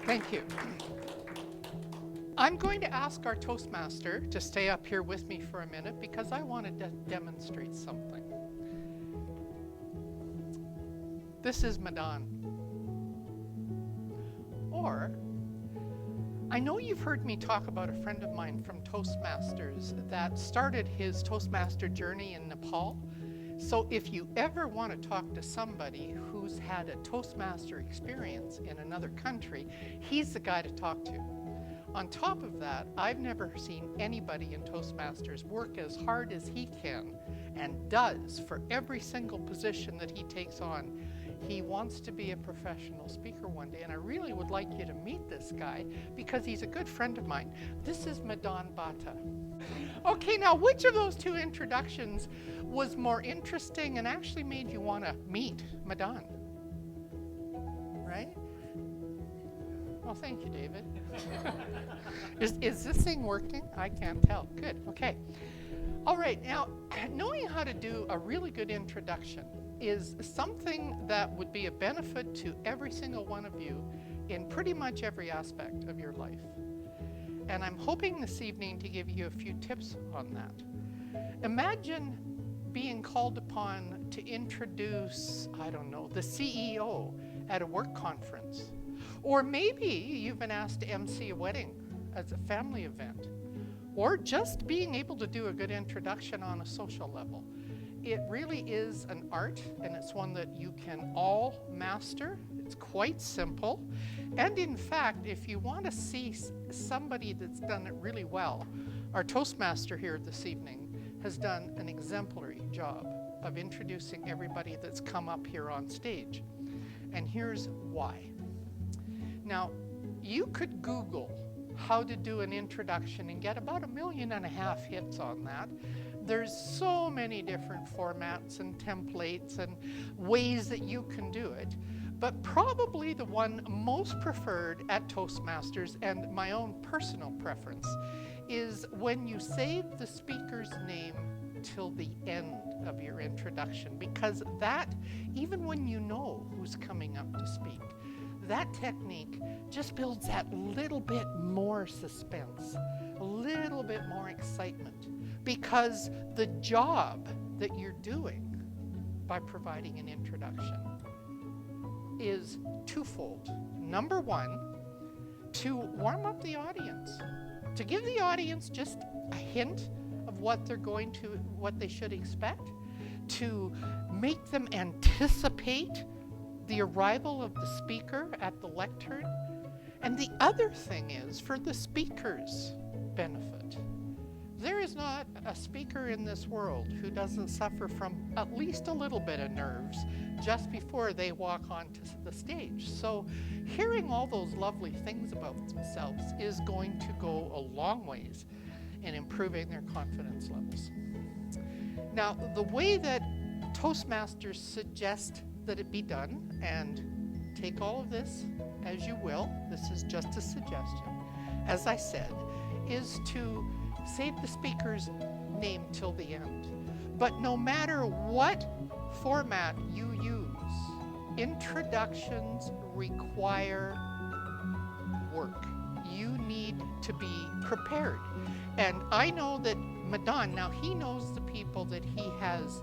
Thank you. I'm going to ask our Toastmaster to stay up here with me for a minute because I want to demonstrate something. This is Madan. Or, I know you've heard me talk about a friend of mine from Toastmasters that started his Toastmaster journey in Nepal. So if you ever want to talk to somebody who's had a Toastmaster experience in another country, he's the guy to talk to. On top of that, I've never seen anybody in Toastmasters work as hard as he can and does for every single position that he takes on. He wants to be a professional speaker one day, and I really would like you to meet this guy because he's a good friend of mine. This is Madan Bhatta. Okay, now which of those two introductions was more interesting and actually made you want to meet Madan? Right? Well, thank you, David. Is this thing working? I can't tell. Good, okay. All right, now, knowing how to do a really good introduction is something that would be a benefit to every single one of you in pretty much every aspect of your life. And I'm hoping this evening to give you a few tips on that. Imagine being called upon to introduce, I don't know, the CEO at a work conference. Or maybe you've been asked to MC a wedding as a family event. Or just being able to do a good introduction on a social level. It really is an art, and it's one that you can all master. It's quite simple. And in fact, if you want to see somebody that's done it really well, our Toastmaster here this evening has done an exemplary job of introducing everybody that's come up here on stage. And here's why. Now, you could Google how to do an introduction and get about 1.5 million hits on that. There's so many different formats and templates and ways that you can do it. But probably the one most preferred at Toastmasters, and my own personal preference, is when you save the speaker's name till the end of your introduction, because that, even when you know who's coming up to speak, that technique just builds that little bit more suspense, a little bit more excitement, because the job that you're doing by providing an introduction is twofold. Number one, to warm up the audience, to give the audience just a hint of what they should expect, to make them anticipate the arrival of the speaker at the lectern. And the other thing is for the speaker's benefit. There is not a speaker in this world who doesn't suffer from at least a little bit of nerves just before they walk onto the stage. So hearing all those lovely things about themselves is going to go a long ways in improving their confidence levels. Now, the way that Toastmasters suggest that it be done, and take all of this as you will, this is just a suggestion, as I said, is to save the speaker's name till the end. But no matter what format you use, introductions require work. You need to be prepared. And I know that Madan, now he knows the people that he has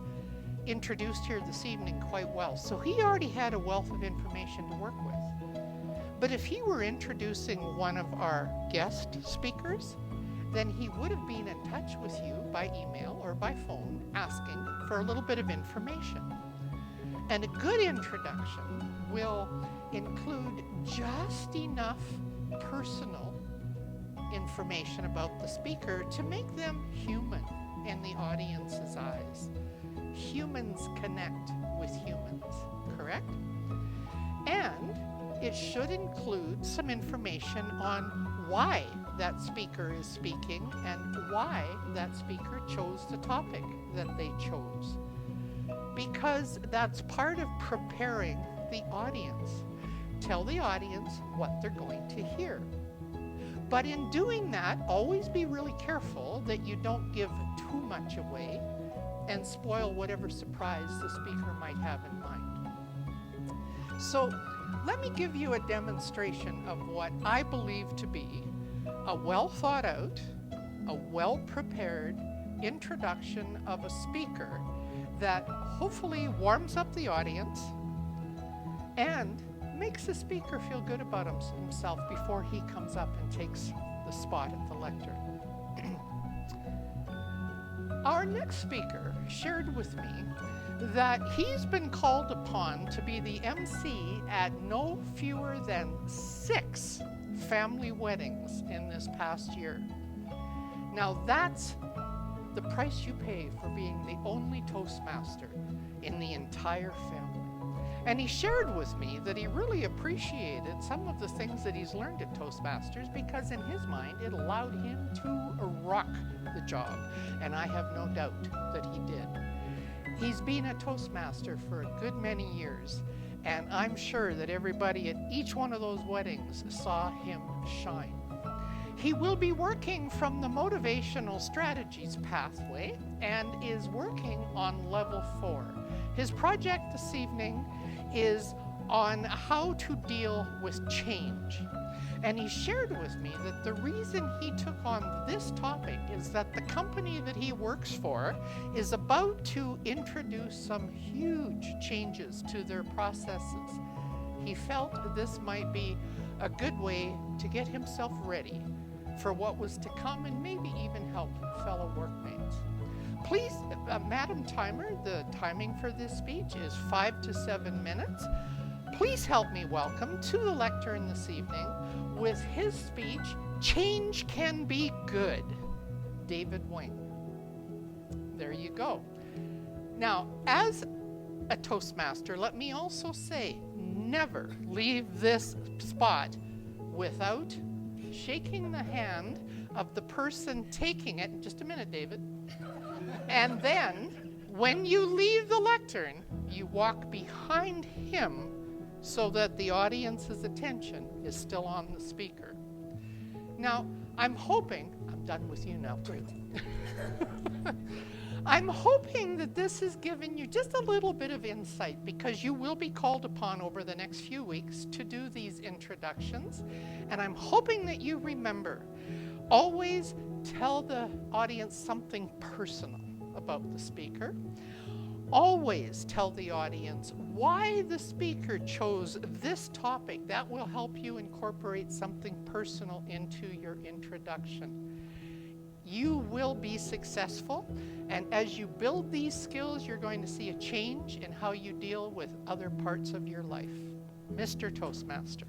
introduced here this evening quite well. So he already had a wealth of information to work with. But if he were introducing one of our guest speakers, then he would have been in touch with you by email or by phone asking for a little bit of information. And a good introduction will include just enough personal information about the speaker to make them human in the audience's eyes. Humans connect with humans, correct? And it should include some information on why that speaker is speaking and why that speaker chose the topic that they chose. Because that's part of preparing the audience. Tell the audience what they're going to hear. But in doing that, always be really careful that you don't give too much away and spoil whatever surprise the speaker might have in mind. So let me give you a demonstration of what I believe to be a well thought out, a well prepared introduction of a speaker that hopefully warms up the audience and makes the speaker feel good about himself before he comes up and takes the spot at the lectern. Our next speaker shared with me that he's been called upon to be the MC at no fewer than 6 family weddings in this past year. Now that's the price you pay for being the only Toastmaster in the entire family. And he shared with me that he really appreciated some of the things that he's learned at Toastmasters because in his mind it allowed him to rock the job. And I have no doubt that he did. He's been a Toastmaster for a good many years, and I'm sure that everybody at each one of those weddings saw him shine. He will be working from the motivational strategies pathway and is working on level 4. His project this evening is on how to deal with change. And he shared with me that the reason he took on this topic is that the company that he works for is about to introduce some huge changes to their processes. He felt this might be a good way to get himself ready for what was to come and maybe even help fellow workmates. Please, Madam Timer, the timing for this speech is 5 to 7 minutes. Please help me welcome to the lectern this evening with his speech, Change Can Be Good, David Wing. There you go. Now, as a Toastmaster, let me also say, never leave this spot without shaking the hand of the person taking it. Just a minute, David. And then, when you leave the lectern, you walk behind him so that the audience's attention is still on the speaker. Now, I'm done with you now too. I'm hoping that this has given you just a little bit of insight because you will be called upon over the next few weeks to do these introductions. And I'm hoping that you remember, always tell the audience something personal about the speaker. Always tell the audience why the speaker chose this topic. That will help you incorporate something personal into your introduction. You will be successful, and as you build these skills, you're going to see a change in how you deal with other parts of your life. Mr. Toastmaster.